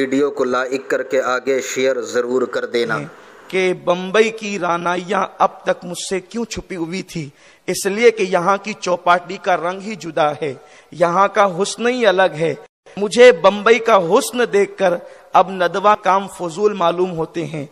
Video کو like کر کے آگے شیئر ضرور کر دینا کہ بمبئی کی رانائیاں اب تک مجھ سے کیوں چھپی ہوئی تھی؟ اس لیے کہ یہاں کی چوپاٹی کا رنگ ہی جدا ہے، یہاں کا حسن ہی الگ ہے۔ مجھے بمبئی کا حسن دیکھ کر اب ندوہ کام فضول معلوم ہوتے ہیں۔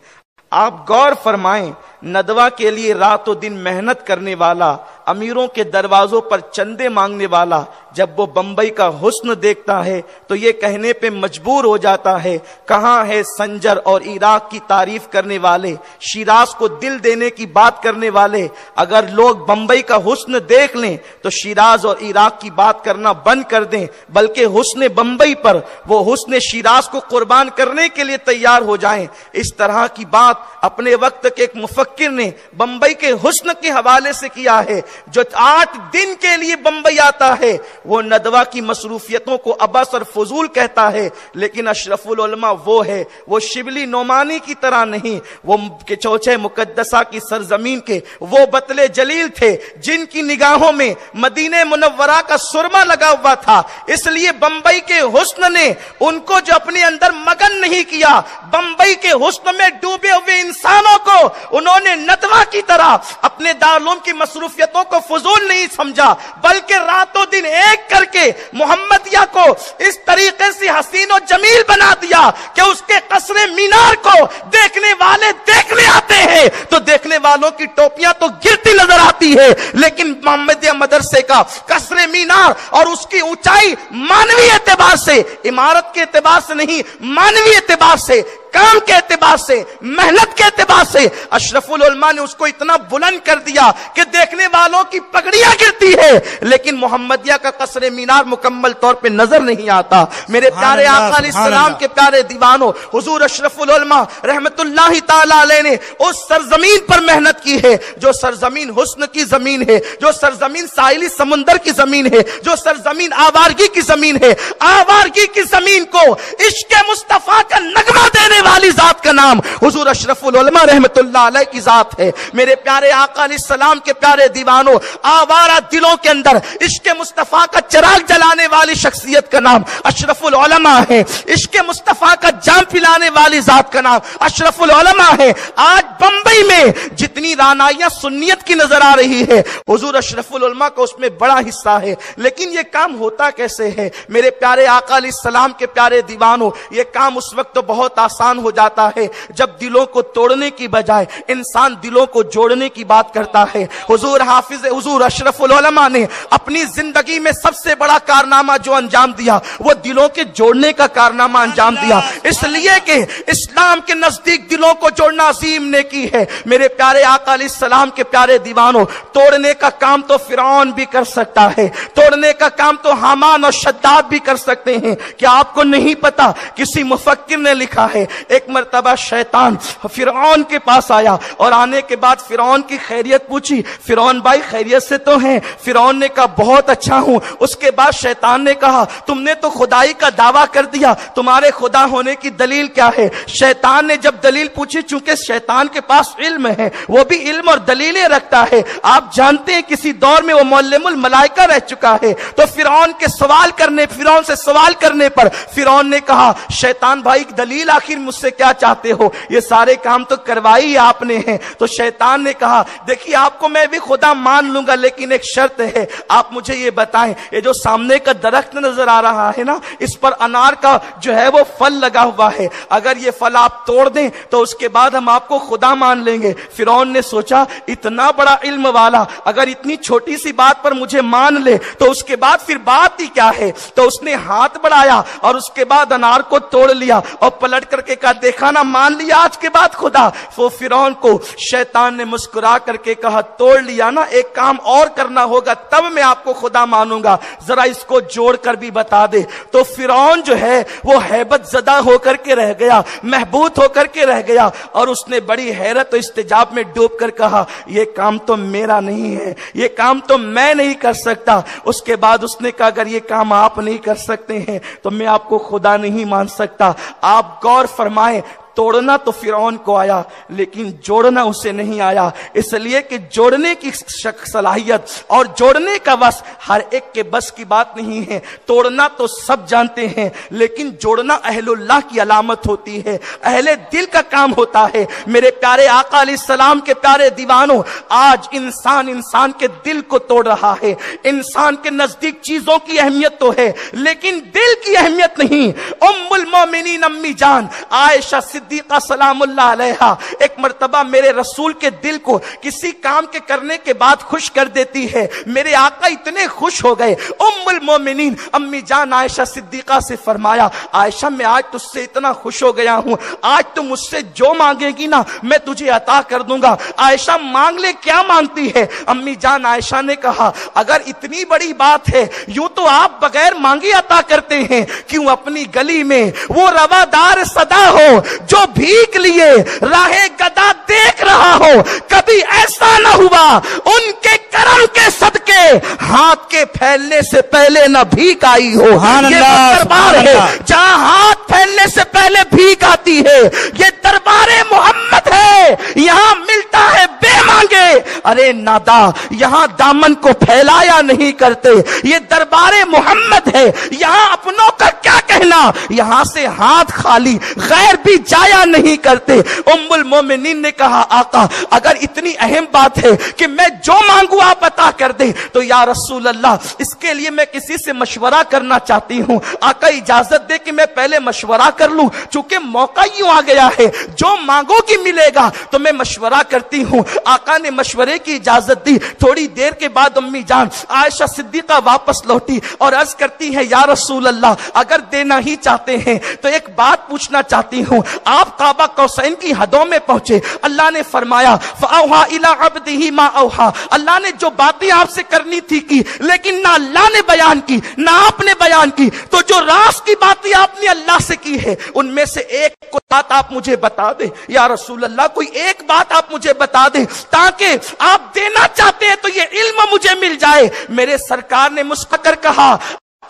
آپ غور فرمائیں، ندوہ کے لیے رات و دن محنت کرنے والا، امیروں کے دروازوں پر چندے مانگنے والا، جب وہ بمبئی کا حسن دیکھتا ہے تو یہ کہنے پہ مجبور ہو جاتا ہے، کہاں ہے سنجر اور عراق کی تعریف کرنے والے، شیراز کو دل دینے کی بات کرنے والے؟ اگر لوگ بمبئی کا حسن دیکھ لیں تو شیراز اور عراق کی بات کرنا بند کر دیں، بلکہ حسن بمبئی پر وہ حسن شیراز کو قربان کرنے کے لیے تیار ہو جائیں۔ اس طرح کی بات اپنے وقت کے ایک مفکر نے بمبئی کے حسن کے حوالے سے کیا ہے۔ جو 8 دن کے لیے بمبئی آتا ہے وہ ندوہ کی مصروفیتوں کو عبث اور فضول کہتا ہے، لیکن اشرف العلماء وہ ہے، وہ شبلی نعمانی کی طرح نہیں، وہ چوچے مقدسہ کی سرزمین کے وہ بطلے جلیل تھے جن کی نگاہوں میں مدینہ منورہ کا سرما لگا ہوا تھا۔ اس لیے بمبئی کے حسن نے ان کو جو اپنے اندر مگن نہیں کیا، بمبئی کے حسن میں ڈوبے ہوئے انسانوں کو انہوں نے ندوہ کی طرح اپنے دارالعلوم کی مصروفیتوں کو فضول نہیں سمجھا، بلکہ راتوں دن ایک کر کے محمدیہ کو اس طریقے سے حسین و جمیل بنا دیا کہ اس کے قصر مینار کو دیکھنے والے دیکھنے آتے ہیں تو دیکھنے والوں کی ٹوپیاں تو گرتی نظر آتی ہے، لیکن محمدیہ مدرسے کا قصر مینار اور اس کی اونچائی مانوی اعتبار سے، عمارت کے اعتبار سے نہیں، مانوی اعتبار سے، کام کے اعتبار سے، محنت کے اعتبار سے اشرف العلماء نے اس کو اتنا بلند کر دیا کہ دیکھنے والوں کی پگڑیاں گرتی ہے، لیکن محمدیہ کا قصر مینار مکمل طور پہ نظر نہیں آتا۔ میرے پیارے آقا علیہ السلام کے پیارے دیوانوں، حضور اشرف العلماء رحمت اللہ تعالی علیہ نے اس سرزمین پر محنت کی ہے جو سرزمین حسن کی زمین ہے، جو سرزمین ساحلی سمندر کی زمین ہے، جو سرزمین آوارگی کی زمین ہے۔ آوارگی کی زمین کو عشق مصطفیٰ کا نغمہ دینے والی ذات کا نام حضور اشرف العلماء رحمت اللہ علیہ کی ذات ہے۔ میرے پیارے آقا علیہ السلام کے پیارے دیوانوں، آوارہ دلوں کے اندر عشق مصطفیٰ کا چراغ جلانے والی شخصیت کا نام اشرف العلماء ہے، عشق مصطفیٰ کا جام پلانے والی ذات کا نام اشرف العلماء ہے۔ آج بمبئی میں جتنی رانائیاں سنیت کی نظر آ رہی ہے، حضور اشرف العلماء کا اس میں بڑا حصہ ہے، لیکن یہ کام ہوتا کیسے ہے؟ میرے پیارے آقا علیہ السلام کے پیارے دیوانوں، یہ کام اس وقت تو بہت آسان ہو جاتا ہے جب دلوں کو توڑنے کی بجائے انسان دلوں کو جوڑنے کی بات کرتا ہے۔ حضور حافظ حضور اشرف العلماء نے اپنی زندگی میں سب سے بڑا کارنامہ جو انجام دیا وہ دلوں کے جوڑنے کا کارنامہ انجام دیا، اس لیے کہ اسلام کے نزدیک دلوں کو جوڑنا عظیم نیکی ہے۔ میرے پیارے آقا علیہ السلام کے پیارے دیوانوں، توڑنے کا کام تو فرعون بھی کر سکتا ہے، توڑنے کا کام تو حامان اور شداد بھی کر سکتے ہیں۔ کیا آپ کو نہیں پتا؟ کسی مفکر نے لکھا ہے ایک مرتبہ شیطان فرعون کے پاس آیا اور آنے کے بعد فرعون کی خیریت پوچھی۔ فرعون بھائی خیریت سے تو ہیں؟ فرعون نے کہا بہت اچھا ہوں۔ اس کے بعد شیطان نے کہا تم نے تو خدائی کا دعویٰ کر دیا، تمہارے خدا ہونے کی دلیل کیا ہے؟ شیطان نے جب دلیل پوچھی، چونکہ شیطان کے پاس علم ہے، وہ بھی علم اور دلیلیں رکھتا ہے، آپ جانتے ہیں کسی دور میں وہ معلم الملائکہ رہ چکا ہے، تو فرعون سے سوال کرنے پر فرعون نے کہا شیطان بھائی دلیل آخر مجھ سے کیا چاہتے ہو؟ یہ سارے کام تو کروائی آپ نے ہیں۔ تو شیطان نے کہا دیکھیے آپ کو میں بھی خدا مان لوں گا، لیکن ایک شرط ہے، آپ مجھے یہ بتائیں یہ جو سامنے کا درخت نظر آ رہا ہے نا، اس پر انار کا جو ہے وہ پھل لگا ہوا ہے، اگر یہ پھل آپ توڑ دیں تو اس کے بعد ہم آپ کو خدا مان لیں گے۔ فرعون نے سوچا اتنا بڑا علم والا اگر اتنی چھوٹی سی بات پر مجھے مان لے تو اس کے بعد پھر بات ہی کیا ہے؟ تو اس نے ہاتھ بڑھایا اور اس کے بعد انار کو توڑ لیا اور پلٹ کر کے کہا دیکھا نا، مان لیا آج کے بعد خدا؟ وہ فرعون کو شیطان نے مسکرا کر کے کہا توڑ لیا نا، ایک کام اور کرنا ہوگا تب میں آپ کو خدا مانوں گا، ذرا اس کو جوڑ کر بھی بتا دے۔ تو فرعون جو ہے وہ ہیبت زدہ ہو کر کے رہ گیا، محبوط ہو کر کے رہ گیا، اور اس نے بڑی حیرت و استجاب میں ڈوب کر کہا یہ کام تو میرا نہیں ہے، یہ کام تو میں نہیں کر سکتا۔ اس کے بعد اس نے کہا اگر یہ کام آپ نہیں کر سکتے ہیں تو میں آپ کو خدا نہیں مان سکتا۔ آپ غور فرمائیں، तोड़ना तो फिरौन को आया, लेकिन जोड़ना उसे नहीं आया, इसलिए कि जोड़ने की सलाहियत और जोड़ने का बस हर एक के बस की बात नहीं है। तोड़ना तो सब जानते हैं, लेकिन जोड़ना अहलुल्लाह की अलामत होती है, अहले दिल का काम होता है। मेरे प्यारे आका अलैहिस्सलाम के प्यारे दीवानों, आज इंसान के दिल को तोड़ रहा है। इंसान के नजदीक चीजों की अहमियत तो है, लेकिन दिल की अहमियत नहीं। उम्मुल मोमिनीन अम्मी जान आयशा सिद्दीका सलामुल्लाह अलैहा एक मर्तबा मेरे रसूल के दिल को किसी काम के करने के बाद खुश कर देती है। मेरे आका इतने खुश हो गए, उम्मुल मोमिनीन अम्मी जान आयशा सिद्दीका से फरमाया, आयशा मैं आज तुझसे इतना खुश हो गया हूं, आज तुम मुझसे जो मांगेगी ना मैं तुझे अता कर दूंगा। आयशा मांग ले, क्या मांगती है? अम्मी जान आयशा ने कहा, अगर इतनी बड़ी बात है यूं तो आप बगैर मांगे अता करते हैं, क्यों अपनी गली में वो रवादार सदा हो जो भीख लिए राहे गदा देख रहा हो, कभी ऐसा न हुआ उनके करम के सदके हाथ के फैलने से पहले न भीख आई हो। ये दरबार है जहां हाथ फैलने से पहले भीख आती है, ये दरबारे मोहम्मद है, यहां मिलता है बेमांगे। अरे नादा, यहां दामन को फैलाया नहीं करते, ये दरबारे मोहम्मद है, यहां अपनों का क्या कहना, यहां से हाथ खाली गैर भी जाया नहीं करते। उम्मुल मोमिनीन ने कहा, आका अगर इतनी अहम बात है कि मैं जो मांगू आप अता कर दे, तो या रसूल अल्लाह इसके लिए मैं किसी से मशवरा करना चाहती हूं, आका इजाजत दे कि मैं पहले मशवरा कर लूं, चूंकि मौका यूं आ गया है जो मांगोगी मिलेगा, तो मैं मशवरा करती हूं। आका ने मशवरे की इजाजत दी। थोड़ी देर के बाद अम्मी जान आयशा सिद्दीका वापस लौटी और अर्ज करती है, या रसूल अल्लाह अगर देना ही चाहते हैं तो एक बात पूछना चाहती हूं। आप काबा कौसैन की हदों में पहुंचे, अल्लाह ने फरमाया फअौहा इला अब्दिही मा औहा, अल्लाह ने जो बातें आपसे करनी थी की, लेकिन ना अल्लाह ने बयान की ना आपने बयान की, तो जो राज की बातें आपने अल्लाह से की है उनमें से एक बात आप मुझे बता दे या रसूल अल्लाह, कोई एक बात आप मुझे बता दे ताकि आप देना चाहते हैं तो ये इल्म मुझे मिल जाए। मेरे सरकार ने मुस्कुराकर कहा,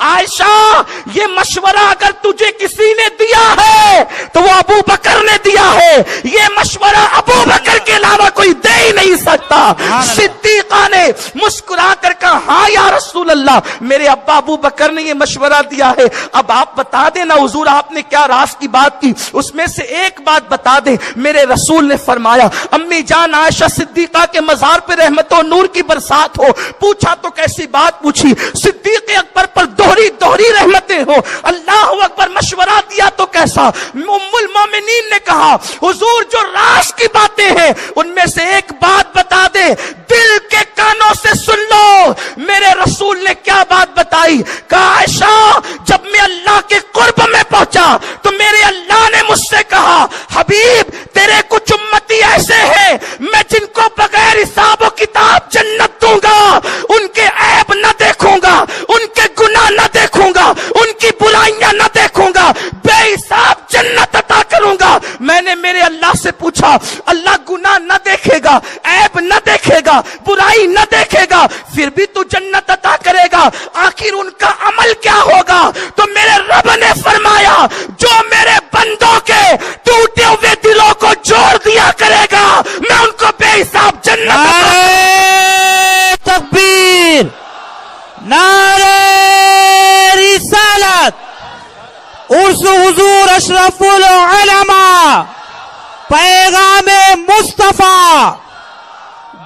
आयशा ये मशवरा अगर तुझे किसी ने दिया है तो वो अबू बकर ने दिया है, ये मशवरा अबू बकर के अलावा कोई दे ही नहीं सकता। सिद्दीका ने मुस्कुरा कर कहा, हाँ या रसूल अल्लाह मेरे अब्बा अबू बकर ने ये मशवरा दिया है, अब आप बता देना हुजूर आपने क्या राज की बात की, उसमें से एक बात बता दे। मेरे रसूल ने फरमाया, अम्मी जान आयशा सिद्दीका के मजार पे रहमत और नूर की बरसात हो। पूछा तो कैसी बात पूछी, सिद्दीक अकबर पर दोहरी रहमतें हो, अल्लाह अकबर, मशवरा दिया तो कैसा। उम्मुल मोमिनीन ने कहा, हुजूर जो राज की बातें हैं उनमें से एक बात बता दे, दिल के कानों से सुन लो। मेरे रसूल ने क्या बात बताई, कहा आयशा जब मैं अल्लाह के कुर्ब में पहुंचा तो मेरे अल्लाह ने मुझसे कहा, हबीब तेरे कुछ उम्मती ऐसे हैं मैं जिनको बगैर हिसाब और किताब जन्नत दूंगा, उनके ऐब न देखूंगा, उनके गुनाह न देखूंगा, उनकी बुराइयां न देखूंगा, बेहिसाब जन्नत अता करूंगा। मैंने मेरे अल्लाह से पूछा, अल्लाह गुनाह न देखेगा, ऐब न देखेगा, बुराई न देखेगा, फिर भी तू जन्नत अता करेगा, आखिर उनका अमल क्या होगा? तो मेरे रब ने फरमाया, जो मेरे बंदों के टूटे हुए दिलों को जोड़ दिया करेगा मैं उनको बेहिसाब जन्नत। तकबीर, नारे रिसालत, उर्स हुजूर अशरफुल उलमा, पैगामे मुस्तफा।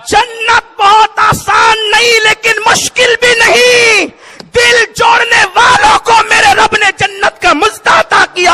जन्नत बहुत आसान नहीं लेकिन मुश्किल भी नहीं, दिल जोड़ने वालों को मेरे रब ने जन्नत का मुज़्दा अता किया।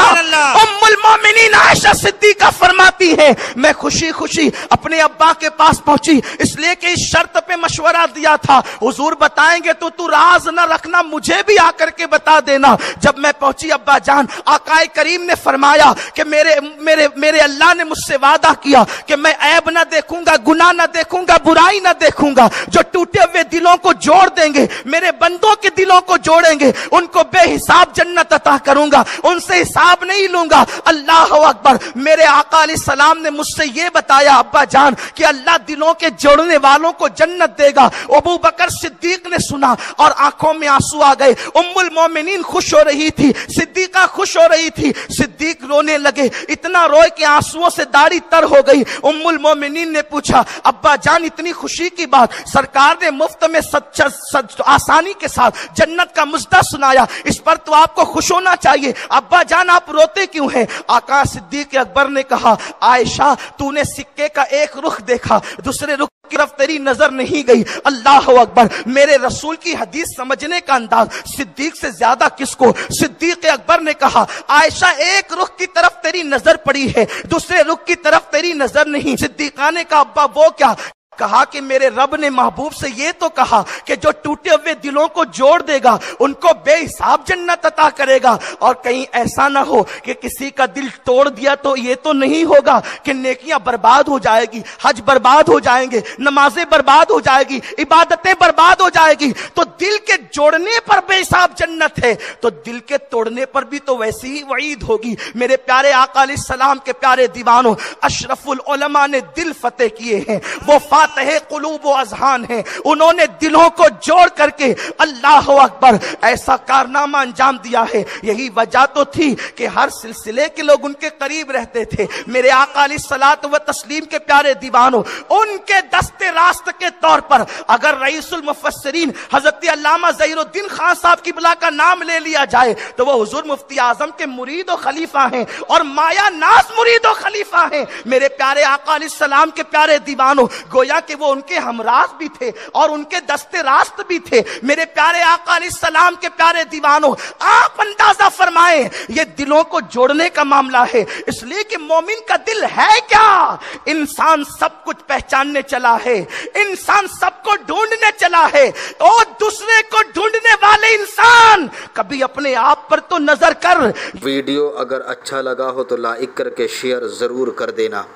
उम्मुल मोमिनीन आयशा सिद्दीका फरमाती है, मैं खुशी खुशी अपने अब्बा के पास पहुंची, इसलिए कि इस शर्त पे मशवरा दिया था, हुजूर बताएंगे तो तू राज न रखना, मुझे भी आकर के बता देना। जब मैं पहुंची अब्बा जान, आकाए करीम ने फरमाया कि मेरे अल्लाह ने मुझसे वादा किया कि मैं ऐब न देखूंगा, गुनाह न देखूंगा, बुराई न देखूंगा, जो टूटे हुए दिलों को जोड़ देंगे, मेरे बंदों के दिलों को जोड़ेंगे, उनको बेहिसाब जन्नत अता करूंगा, उनसे हिसाब नहीं लूंगा। अल्लाह अकबर। मेरे आका सलाम ने मुझसे ये बताया अब्बा जान कि अल्लाह दिलों के जोड़ने वालों को जन्नत देगा। अबू बकर सिद्दीक ने सुना और आंखों में आंसू आ गए। उम्मुल मोमिनीन खुश हो रही थी, सिद्दीका खुश हो रही थी, सिद्दीक रोने लगे, इतना रोए कि आंसुओं से दाढ़ी तर हो गई। उम्मुल मोमिनीन ने पूछा अब्बा जान इतनी खुशी की बात, सरकार ने मुफ्त में आसानी के साथ जन्नत का मुजदा सुनाया, इस पर तो आपको खुश होना चाहिए, अब्बा जान आप रोते क्यों हैं? आका सिद्दीक अकबर ने कहा आयशा तूने सिक्के का एक रुख देखा, दूसरे रुख की तरफ तेरी नजर नहीं गई। अल्लाह अकबर, मेरे रसूल की हदीस समझने का अंदाज सिद्दीक से ज्यादा किसको? सिद्दीक अकबर ने कहा आयशा एक रुख की तरफ तेरी नजर पड़ी है, दूसरे रुख की तरफ तेरी नजर नहीं। सिद्दीका ने कहा अब्बा वो क्या? कहा कि मेरे रब ने महबूब से ये तो कहा कि जो टूटे हुए दिलों को जोड़ देगा उनको बेहिसाब जन्नत अता करेगा। और कहीं ऐसा ना हो कि किसी का दिल तोड़ दिया तो ये तो नहीं होगा कि नेकियां बर्बाद हो जाएगी, हज बर्बाद हो जाएंगे, नमाजें बर्बाद हो जाएगी, इबादतें बर्बाद हो जाएगी। तो दिल के जोड़ने पर बेहिसाब जन्नत है, तो दिल के तोड़ने पर भी तो वैसी ही वईद होगी। मेरे प्यारे आका अलैहिस्सलाम के प्यारे दीवानों, अशरफुल उलमा ने दिल फतेह किए हैं, वो फातह कुलूब व अज़हान हैं, उन्होंने दिलों को जोड़ करके अल्लाह अकबर ऐसा कारनामा अंजाम दिया है। यही वजह तो थी कि हर सिलसिले के लोग उनके करीब रहते थे। मेरे आका अलैहिस्सलातु व तस्लीम के प्यारे दीवानों, उनके दस्ते रास्त के तौर पर अगर रईसुल मुफस्सिरीन हजरत अल्लामा ज़हीरुद्दीन खान साहब की बिला का नाम ले लिया जाए तो वो हुजूर मुफ्ती आजम के मुरीद और खलीफा हैं और माया नाज मुरीद और खलीफा हैं। मेरे प्यारे आका अलैहिस्सलाम के प्यारे दीवानों, गोया कि वो उनके हमराज भी थे और उनके दस्ते रास्त भी थे। मेरे प्यारे आका अलैहिस्सलाम के प्यारे दीवानों, आप अंदाजा फरमाएं ये दिलों को जोड़ने का मामला है। इसलिए कि मोमिन का दिल है क्या? इंसान सब कुछ पहचानने चला है, इंसान सबको ढूंढने चला है, और दूसरे को ढूंढने वाले इंसान कभी अपने आप पर तो नजर कर। वीडियो अगर अच्छा लगा हो तो लाइक करके शेयर जरूर कर देना।